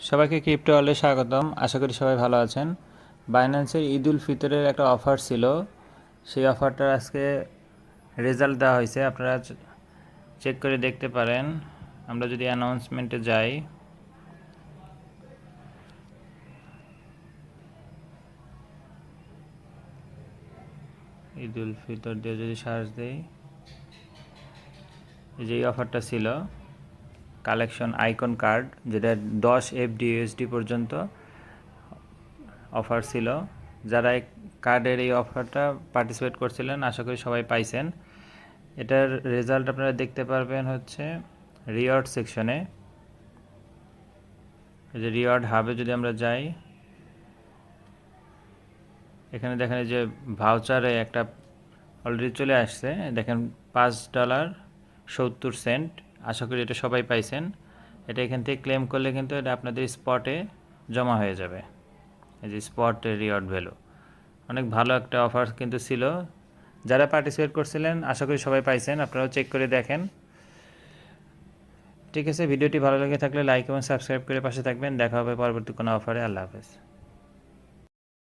সবাইকে ক্রিপ্টো ওয়ার্ল্ডে স্বাগতম। আশা করি সবাই ভালো আছেন। বাইন্যান্সের ঈদ উল ফিতরের একটা অফার ছিল, সেই অফারটার আজকে রেজাল্ট দেওয়া হয়েছে। আপনারা চেক করে দেখতে পারেন। আমরা যদি অ্যানাউন্সমেন্টে যাই, ঈদ উল ফিতর দিয়ে যদি সার্চ দিই, এই যে এই অফারটা ছিল কালেকশন আইকন কার্ড, যেটা 10 FDUSD পর্যন্ত অফার ছিল। যারা এই কার্ডের এই অফারটা পার্টিসিপেট করছিলেন আশা করি সবাই পাইছেন। এটার রেজাল্ট আপনারা দেখতে পারবেন হচ্ছে রিওয়ার্ড সেকশনে। এই যে রিওয়ার্ড হাবে যদি আমরা যাই, এখানে দেখেন যে ভাউচারে একটা অলরেডি চলে আসছে। দেখেন $5.70। আশা করি এটা সবাই পাইছেন। এটা এখান থেকে ক্লেম করলে কিন্তু এটা আপনাদের স্পটে জমা হয়ে যাবে। এই যে স্পট রিওয়ার্ড ভ্যালু, অনেক ভালো একটা অফার কিন্তু ছিল। যারা পার্টিসিপেট করছিলেন আশা করি সবাই পাইছেন, আপনারাও চেক করে দেখেন। ঠিক আছে, ভিডিওটি ভালো লেগে থাকলে লাইক এবং সাবস্ক্রাইব করে পাশে থাকবেন। দেখা হবে পরবর্তী কোনো অফারে। আল্লাহ হাফেজ।